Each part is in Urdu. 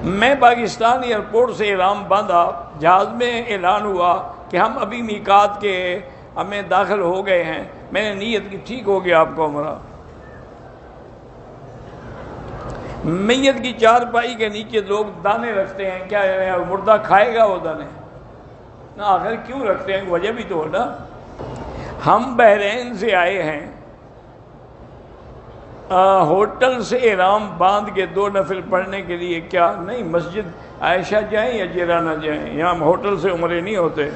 میں پاکستان ایئرپورٹ سے احرام باندھا، جہاز میں اعلان ہوا کہ ہم ابھی میقات کے ہمیں داخل ہو گئے ہیں، میں نے نیت کی ٹھیک ہو گیا آپ کو عمرہ۔ میت کی چارپائی کے نیچے لوگ دانے رکھتے ہیں، کیا مردہ کھائے گا وہ دانے؟ نہ، آخر کیوں رکھتے ہیں؟ وجہ بھی تو ہو نا۔ ہم بحرین سے آئے ہیں، ہوٹل سے احرام باندھ کے 2 نفل پڑھنے کے لیے، کیا نہیں مسجد عائشہ جائیں یا جیرانہ جائیں؟ یہاں ہوٹل سے عمرے نہیں ہوتے۔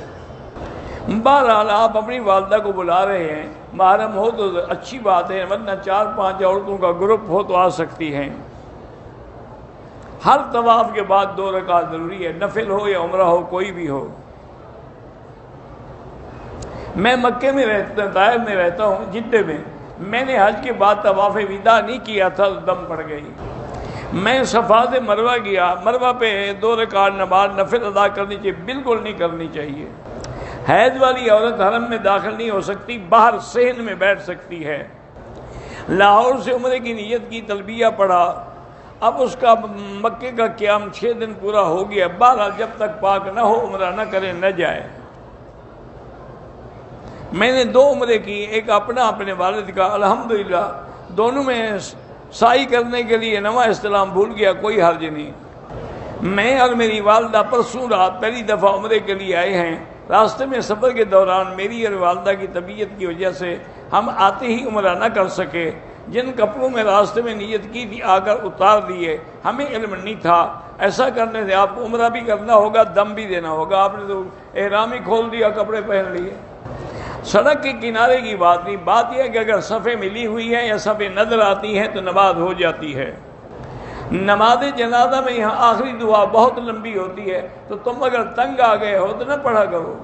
بہرحال آپ اپنی والدہ کو بلا رہے ہیں، محرم ہو تو اچھی بات ہے، ورنہ 4-5 عورتوں کا گروپ ہو تو آ سکتی ہیں۔ ہر طواف کے بعد 2 رکعت ضروری ہے، نفل ہو یا عمرہ ہو، کوئی بھی ہو۔ میں مکے میں رہتا، طائف میں رہتا ہوں، جدہ میں نے حج کے بعد طواف وداع نہیں کیا تھا، دم پڑ گئی۔ میں صفا سے مروہ گیا، مروہ پہ 2 رکعت نماز نفل ادا کرنی چاہیے، بالکل نہیں کرنی چاہیے۔ حیض والی عورت حرم میں داخل نہیں ہو سکتی، باہر صحن میں بیٹھ سکتی ہے۔ لاہور سے عمرے کی نیت کی، تلبیہ پڑھا، اب اس کا مکے کا قیام 6 دن پورا ہو گیا، بہرحال جب تک پاک نہ ہو عمرہ نہ کرے، نہ جائے۔ میں نے 2 عمرے کی، ایک اپنے والد کا، الحمدللہ دونوں میں سعی کرنے کے لیے نواں استلام بھول گیا، کوئی حرج نہیں۔ میں اور میری والدہ پرسوں رات پہلی دفعہ عمرے کے لیے آئے ہیں۔ راستے میں سفر کے دوران میری اور والدہ کی طبیعت کی وجہ سے ہم آتے ہی عمرہ نہ کر سکے۔ جن کپڑوں میں راستے میں نیت کی تھی آ کر اتار دیے، ہمیں علم نہیں تھا۔ ایسا کرنے سے آپ کو عمرہ بھی کرنا ہوگا، دم بھی دینا ہوگا، آپ نے تو احرام ہی کھول دیا، کپڑے پہن لیے۔ سڑک کے کنارے کی بات نہیں، بات یہ ہے کہ اگر صفیں ملی ہوئی ہیں یا صفیں نظر آتی ہیں تو نماز ہو جاتی ہے۔ نماز جنازہ میں یہاں آخری دعا بہت لمبی ہوتی ہے، تو تم اگر تنگ آ گئے ہو تو نہ پڑھا کرو۔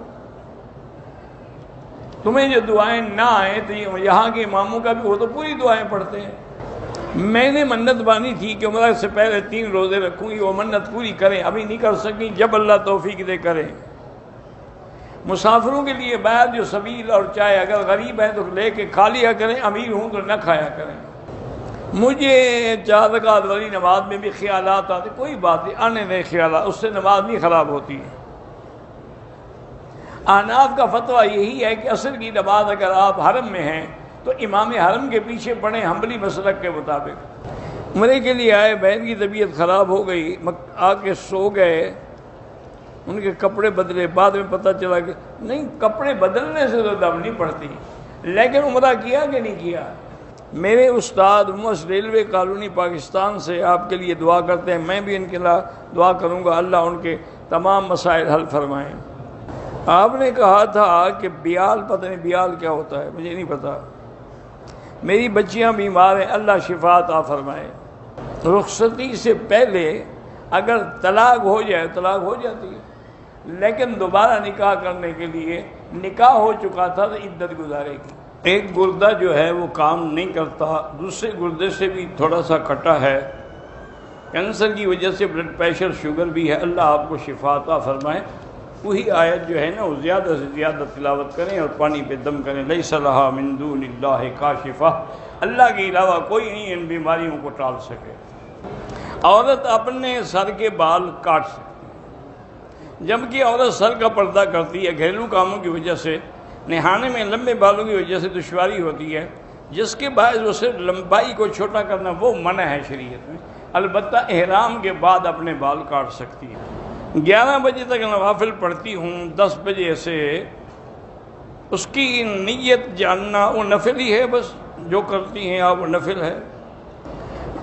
تمہیں جو دعائیں نہ آئیں تو یہاں کے اماموں کا بھی وہ تو پوری دعائیں پڑھتے ہیں۔ میں نے منت مانی تھی کہ عمرہ سے پہلے 3 روزے رکھوں گی، وہ منت پوری کریں، ابھی نہیں کر سکی، جب اللہ توفیق دے کریں۔ مسافروں کے لیے باہر جو سبیل اور چائے اگر غریب ہیں تو لے کے کھا لیا کریں، امیر ہوں تو نہ کھایا کریں۔ مجھے 4 رکعت والی نماز میں بھی خیالات آتے، کوئی بات نہیں، آنے دیں خیالات، اس سے نماز نہیں خراب ہوتی۔ احناف کا فتویٰ یہی ہے کہ عصر کی نماز اگر آپ حرم میں ہیں تو امام حرم کے پیچھے پڑھیں، حنبلی مسلک کے مطابق۔ عمرے کے لیے آئے، بہن کی طبیعت خراب ہو گئی، آ کے سو گئے، ان کے کپڑے بدلے، بعد میں پتہ چلا کہ نہیں، کپڑے بدلنے سے تو دم نہیں پڑتی، لیکن عمرہ کیا کہ نہیں کیا۔ میرے استاد مس ریلوے کالونی پاکستان سے آپ کے لیے دعا کرتے ہیں، میں بھی ان کے لیے دعا کروں گا، اللہ ان کے تمام مسائل حل فرمائیں۔ آپ نے کہا تھا کہ بیال، پتہ نہیں بیال کیا ہوتا ہے، مجھے نہیں پتا، میری بچیاں بیمار ہیں، اللہ شفا عطا فرمائے۔ رخصتی سے پہلے اگر طلاق ہو جائے، طلاق ہو جاتی ہے، لیکن دوبارہ نکاح کرنے کے لیے نکاح ہو چکا تھا تو عدت گزارے گی۔ ایک گردہ جو ہے وہ کام نہیں کرتا، دوسرے گردے سے بھی تھوڑا سا کٹا ہے، کینسر کی وجہ سے بلڈ پریشر، شوگر بھی ہے، اللہ آپ کو شفا عطا فرمائے۔ وہی آیت جو ہے نا وہ زیادہ سے زیادہ تلاوت کریں اور پانی پہ دم کریں، لیس لہا من دون اللہ کاشفہ، اللہ کے علاوہ کوئی نہیں ان بیماریوں کو ٹال سکے۔ عورت اپنے سر کے بال کاٹ سکتی، جبکہ عورت سر کا پردہ کرتی ہے، گھریلو کاموں کی وجہ سے، نہانے میں لمبے بالوں کی وجہ سے دشواری ہوتی ہے، جس کے باعث وہ صرف لمبائی کو چھوٹا کرنا وہ منع ہے شریعت میں، البتہ احرام کے بعد اپنے بال کاٹ سکتی ہے۔ 11 بجے تک نوافل پڑھتی ہوں، 10 بجے سے اس کی نیت جاننا، وہ نفل ہی ہے، بس جو کرتی ہیں آپ وہ نفل ہے۔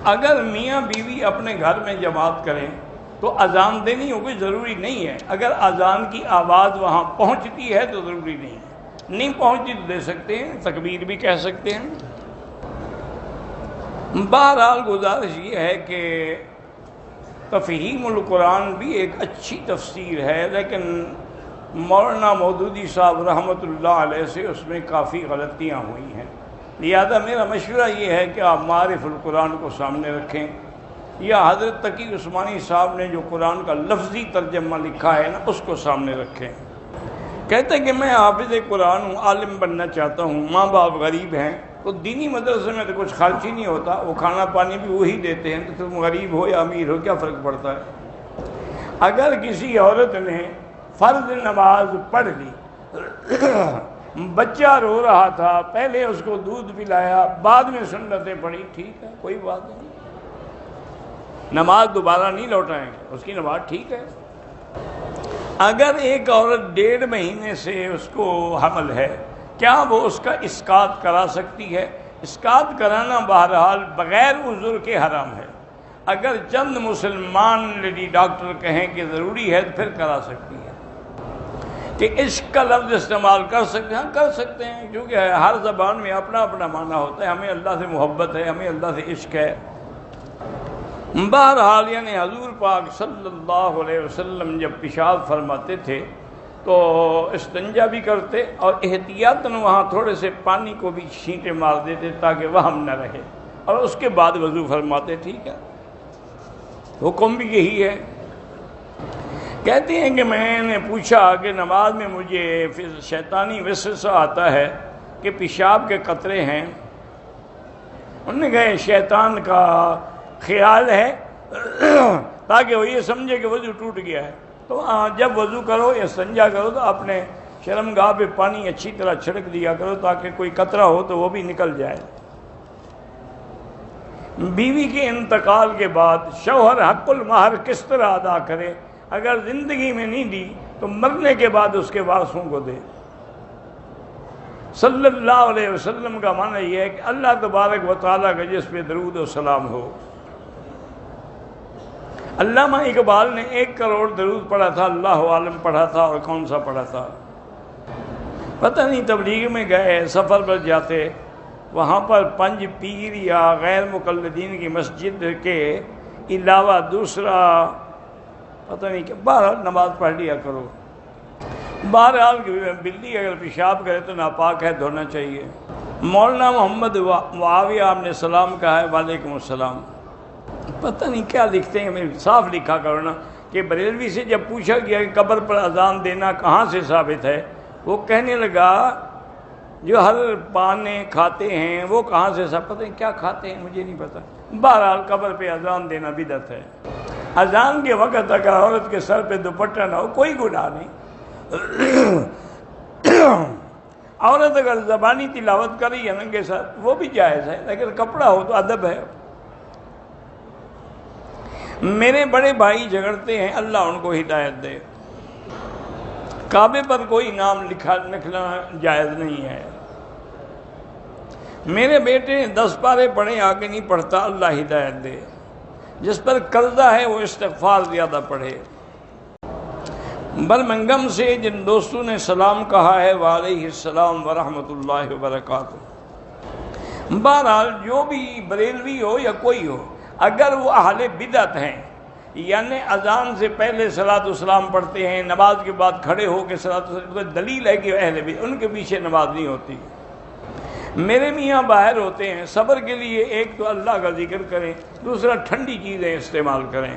اگر میاں بیوی اپنے گھر میں جماعت کریں تو اذان دینی ہو کوئی ضروری نہیں ہے، اگر اذان کی آواز وہاں پہنچتی ہے تو ضروری نہیں ہے، نہیں پہنچتی تو دے سکتے ہیں، تکبیر بھی کہہ سکتے ہیں۔ بہرحال گزارش یہ ہے کہ تفہیم القرآن بھی ایک اچھی تفسیر ہے، لیکن مولانا مودودی صاحب رحمۃ اللہ علیہ سے اس میں کافی غلطیاں ہوئی ہیں، لہذا میرا مشورہ یہ ہے کہ آپ معارف القرآن کو سامنے رکھیں، یا حضرت تقی عثمانی صاحب نے جو قرآن کا لفظی ترجمہ لکھا ہے نا اس کو سامنے رکھیں۔ کہتے ہیں کہ میں حافظ قرآن ہوں، عالم بننا چاہتا ہوں، ماں باپ غریب ہیں، تو دینی مدرسے میں تو کچھ خرچ ہی نہیں ہوتا، وہ کھانا پانی بھی وہی دیتے ہیں، تو تم غریب ہو یا امیر ہو کیا فرق پڑتا ہے۔ اگر کسی عورت نے فرض نماز پڑھ لی، بچہ رو رہا تھا، پہلے اس کو دودھ پلایا، بعد میں سنتیں پڑھی، ٹھیک ہے، کوئی بات نہیں، نماز دوبارہ نہیں لوٹائیں گے، اس کی نماز ٹھیک ہے۔ اگر ایک عورت 1.5 مہینے سے اس کو حمل ہے، کیا وہ اس کا اسقاط کرا سکتی ہے؟ اسقاط کرانا بہرحال بغیر عذر کے حرام ہے۔ اگر چند مسلمان لیڈی ڈاکٹر کہیں کہ ضروری ہے تو پھر کرا سکتی ہے۔ کہ عشق کا لفظ استعمال کر سکتے ہیں، کر سکتے ہیں، کیونکہ ہر زبان میں اپنا اپنا معنی ہوتا ہے۔ ہمیں اللہ سے محبت ہے، ہمیں اللہ سے عشق ہے۔ بہرحال یعنی حضور پاک صلی اللہ علیہ وسلم جب پیشاب فرماتے تھے تو استنجا بھی کرتے اور احتیاطاً وہاں تھوڑے سے پانی کو بھی چھینٹے مار دیتے تاکہ وہم نہ رہے، اور اس کے بعد وضو فرماتے۔ ٹھیک ہے، حکم بھی یہی ہے۔ کہتے ہیں کہ میں نے پوچھا کہ نماز میں مجھے شیطانی وسوسہ آتا ہے کہ پیشاب کے قطرے ہیں، انہوں نے کہا شیطان کا خیال ہے تاکہ وہ یہ سمجھے کہ وضو ٹوٹ گیا ہے، تو جب وضو کرو یا استنجا کرو تو اپنے شرمگاہ پہ پانی اچھی طرح چھڑک دیا کرو تاکہ کوئی قطرہ ہو تو وہ بھی نکل جائے۔ بیوی کے انتقال کے بعد شوہر حق المہر کس طرح ادا کرے؟ اگر زندگی میں نہیں دی تو مرنے کے بعد اس کے وارثوں کو دے۔ صلی اللہ علیہ وسلم کا معنی یہ ہے کہ اللہ تبارک و تعالیٰ کا جس پہ درود و سلام ہو۔ علامہ اقبال نے 1 کروڑ درود پڑھا تھا، اللہ عالم پڑھا تھا، اور کون سا پڑھا تھا پتہ نہیں۔ تبلیغ میں گئے، سفر پر جاتے، وہاں پر 5 پیر یا غیر مقلدین کی مسجد کے علاوہ دوسرا پتہ نہیں کہ بہرحال نماز پڑھ لیا کرو۔ بہرحال بلی اگر پیشاب کرے تو ناپاک ہے، دھونا چاہیے۔ مولانا محمد معاویہ آپ نے سلام کہا ہے، وعلیکم السلام۔ پتہ نہیں کیا لکھتے ہیں، میں صاف لکھا کرو نا کہ بریلوی سے جب پوچھا گیا کہ قبر پر اذان دینا کہاں سے ثابت ہے، وہ کہنے لگا جو ہر پانے کھاتے ہیں وہ کہاں سے ثابت، پتہ نہیں کیا کھاتے ہیں، مجھے نہیں پتہ۔ بہرحال قبر پہ اذان دینا بدعت ہے۔ اذان کے وقت اگر عورت کے سر پہ دوپٹہ نہ ہو کوئی گناہ نہیں۔ عورت اگر زبانی تلاوت کری یا ننگے سر وہ بھی جائز ہے، لیکن کپڑا ہو تو ادب ہے۔ میرے بڑے بھائی جھگڑتے ہیں، اللہ ان کو ہدایت دے۔ کعبے پر کوئی نام لکھنا جائز نہیں ہے۔ میرے بیٹے 10 پارے پڑھے، آگے نہیں پڑھتا، اللہ ہدایت دے۔ جس پر قرضہ ہے وہ استغفار زیادہ پڑھے۔ برمنگم سے جن دوستوں نے سلام کہا ہے، وعلیہ السلام ورحمۃ اللہ وبرکاتہ۔ بہرحال جو بھی بریلوی ہو یا کوئی ہو، اگر وہ اہل بدعت ہیں، یعنی اذان سے پہلے صلاۃ والسلام پڑھتے ہیں، نماز کے بعد کھڑے ہو کے صلاۃ والسلام، دلیل ہے کہ اہل بدعت، ان کے پیچھے نماز نہیں ہوتی۔ میرے میاں باہر ہوتے ہیں، صبر کے لیے ایک تو اللہ کا ذکر کریں، دوسرا ٹھنڈی چیزیں استعمال کریں۔